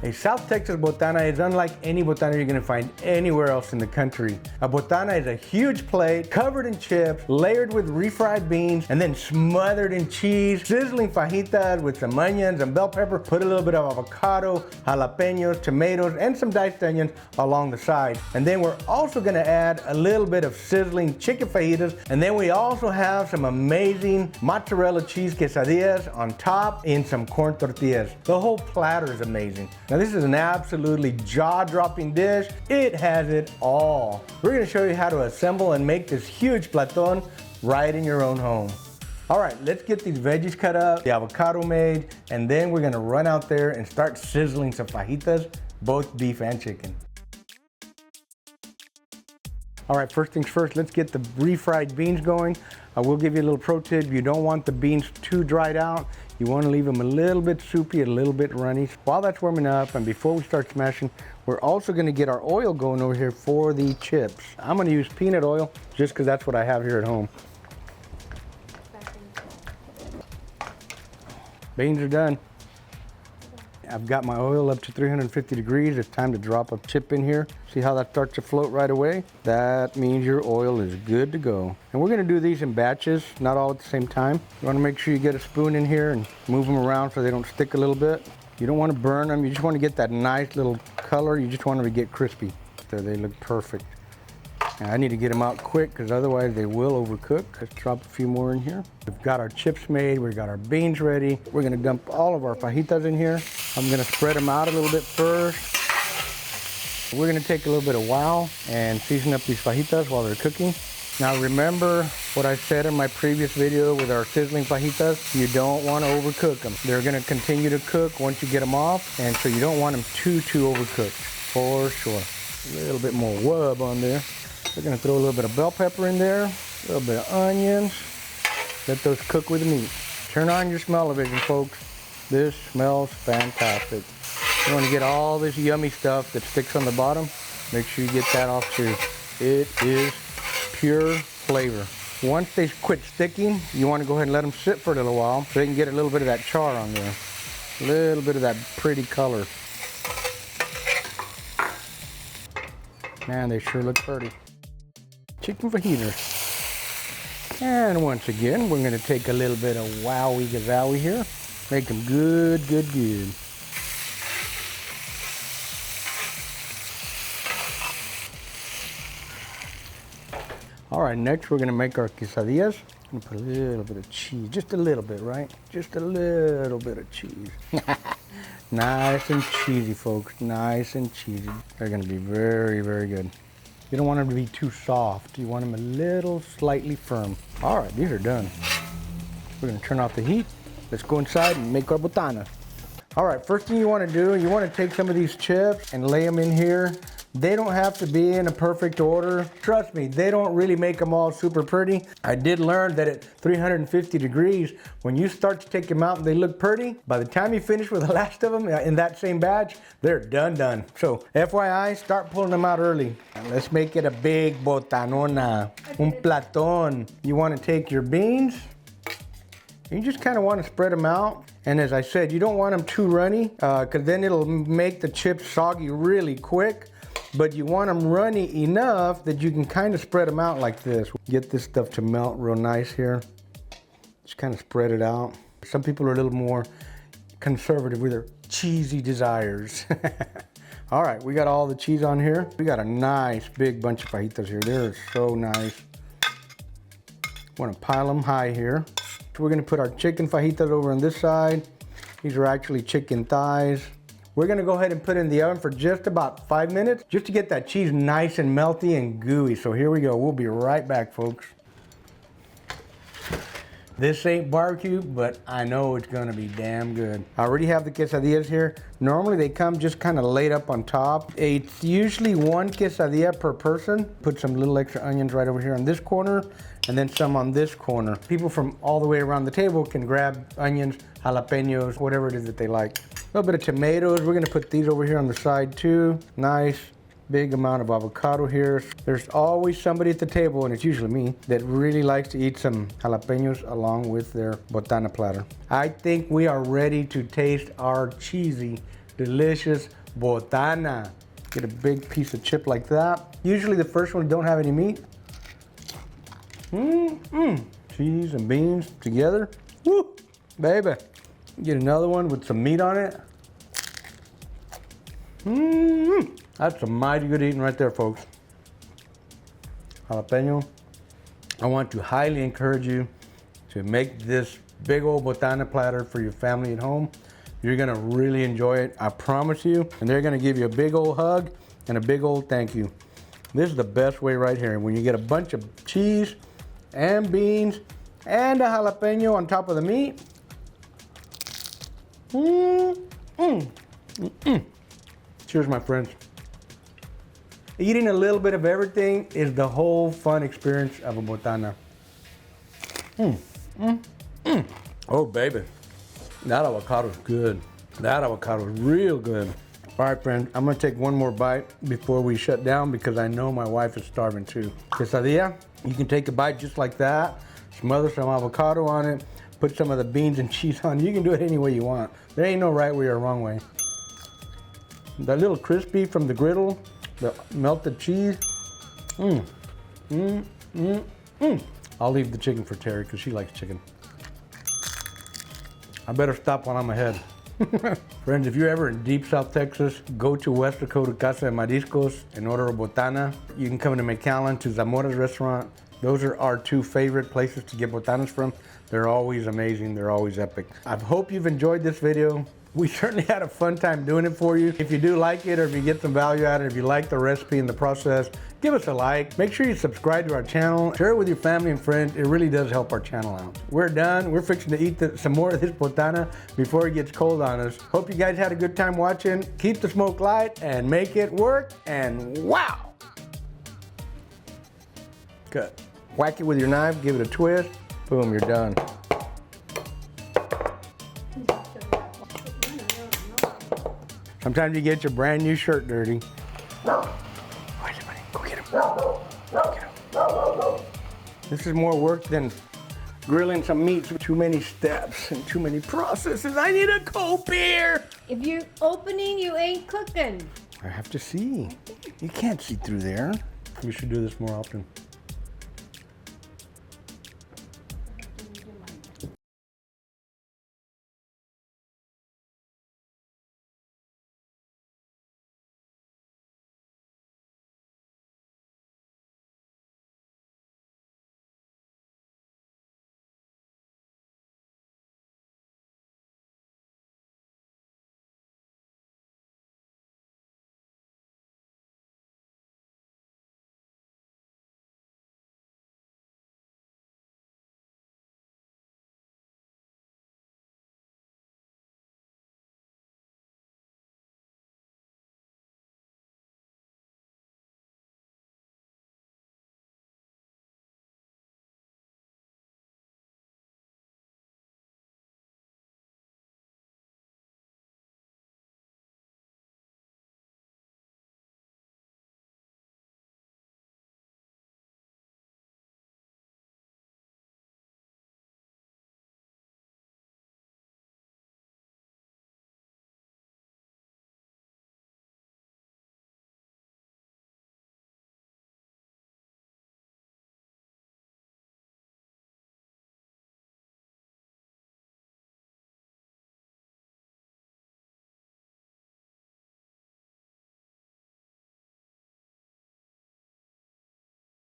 A South Texas botana is unlike any botana you're gonna find anywhere else in the country. A botana is a huge plate covered in chips, layered with refried beans, and then smothered in cheese, sizzling fajitas with some onions and bell pepper, put a little bit of avocado, jalapeños, tomatoes, and some diced onions along the side. And then we're also gonna add a little bit of sizzling chicken fajitas, and then we also have some amazing mozzarella cheese quesadillas on top in some corn tortillas. The whole platter is amazing. Now this is an absolutely jaw-dropping dish. It has it all. We're gonna show you how to assemble and make this huge platon right in your own home. All right, let's get these veggies cut up, the avocado made, and then we're gonna run out there and start sizzling some fajitas, both beef and chicken. All right, first things first, let's get the refried beans going. I will give you a little pro tip. You don't want the beans too dried out. You want to leave them a little bit soupy, a little bit runny. While that's warming up and before we start smashing, we're also going to get our oil going over here for the chips. I'm going to use peanut oil just because that's what I have here at home. Beans are done. I've got my oil up to 350 degrees. It's time to drop a chip in here. See how that starts to float right away? That means your oil is good to go. And we're gonna do these in batches, not all at the same time. You wanna make sure you get a spoon in here and move them around so they don't stick a little bit. You don't wanna burn them. You just wanna get that nice little color. You just want them to get crispy. There, they look perfect. Now, I need to get them out quick because otherwise they will overcook. Let's drop a few more in here. We've got our chips made, we've got our beans ready. We're gonna dump all of our fajitas in here. I'm gonna spread them out a little bit first. We're gonna take a little bit of wow and season up these fajitas while they're cooking. Now remember what I said in my previous video with our sizzling fajitas, you don't wanna overcook them. They're gonna continue to cook once you get them off, and so you don't want them too overcooked, for sure. A little bit more wub on there. We're gonna throw a little bit of bell pepper in there, a little bit of onions. Let those cook with the meat. Turn on your smell-o-vision, folks. This smells fantastic. You wanna get all this yummy stuff that sticks on the bottom. Make sure you get that off too. It is pure flavor. Once they quit sticking, you wanna go ahead and let them sit for a little while so they can get a little bit of that char on there. A little bit of that pretty color. Man, they sure look pretty. Chicken fajitas. And once again, we're gonna take a little bit of wowie gazowie here. Make them good. All right, next we're gonna make our quesadillas. I'm gonna put a little bit of cheese, just a little bit, right? Just a little bit of cheese. Nice and cheesy, folks, nice and cheesy. They're gonna be very good. You don't want them to be too soft. You want them a little slightly firm. All right, these are done. We're gonna turn off the heat. Let's go inside and make our botana. All right, first thing you wanna do, you wanna take some of these chips and lay them in here. They don't have to be in a perfect order. Trust me, they don't really make them all super pretty. I did learn that at 350 degrees, when you start to take them out and they look pretty, by the time you finish with the last of them in that same batch, they're done. So FYI, start pulling them out early. And let's make it a big botanona, un platón. You want to take your beans, you just kind of want to spread them out. And as I said, you don't want them too runny because then it'll make the chips soggy really quick. But you want them runny enough that you can kind of spread them out like this. Get this stuff to melt real nice here. Just kind of spread it out. Some people are a little more conservative with their cheesy desires. All right, we got all the cheese on here. We got a nice big bunch of fajitas here. They're so nice. Want to pile them high here. So we're gonna put our chicken fajitas over on this side. These are actually chicken thighs. We're gonna go ahead and put it in the oven for just about 5 minutes, just to get that cheese nice and melty and gooey. So here we go, we'll be right back, folks. This ain't barbecue, but I know it's gonna be damn good. I already have the quesadillas here. Normally they come just kind of laid up on top. It's usually one quesadilla per person. Put some little extra onions right over here on this corner, and then some on this corner. People from all the way around the table can grab onions, jalapeños, whatever it is that they like. A little bit of tomatoes. We're gonna put these over here on the side too. Nice big amount of avocado here. There's always somebody at the table, and it's usually me, that really likes to eat some jalapeños along with their botana platter. I think we are ready to taste our cheesy delicious botana. Get a big piece of chip like that. Usually the first one don't have any meat. Cheese and beans together. Woo, baby. Get another one with some meat on it. That's some mighty good eating right there, folks. Jalapeño. I want to highly encourage you to make this big old botana platter for your family at home. You're gonna really enjoy it, I promise you. And they're gonna give you a big old hug and a big old thank you. This is the best way right here. When you get a bunch of cheese and beans and a jalapeno on top of the meat. Cheers, my friends. Eating a little bit of everything is the whole fun experience of a botana. Oh, baby. That avocado is good. That avocado is real good. All right, friends, I'm gonna take one more bite before we shut down because I know my wife is starving too. Quesadilla, you can take a bite just like that, smother some avocado on it, put some of the beans and cheese on it. You can do it any way you want. There ain't no right way or wrong way. That little crispy from the griddle, the melted cheese. I'll leave the chicken for Terry because she likes chicken. I better stop while I'm ahead. Friends, if you're ever in deep South Texas, go to West Dakota Casa de Mariscos and order a botana. You can come to McAllen to Zamora's restaurant. Those are our two favorite places to get botanas from. They're always amazing, they're always epic. I hope you've enjoyed this video. We certainly had a fun time doing it for you. If you do like it or if you get some value out of it, if you like the recipe and the process, give us a like. Make sure you subscribe to our channel. Share it with your family and friends. It really does help our channel out. We're done. We're fixing to eat some more of this botana before it gets cold on us. Hope you guys had a good time watching. Keep the smoke light and make it work. And wow! Good. Whack it with your knife, give it a twist. Boom, you're done. Sometimes you get your brand new shirt dirty. Go get him. Go get him. This is more work than grilling some meats with too many steps and too many processes. I need a cold beer. If you're opening, you ain't cooking. I have to see. You can't see through there. We should do this more often.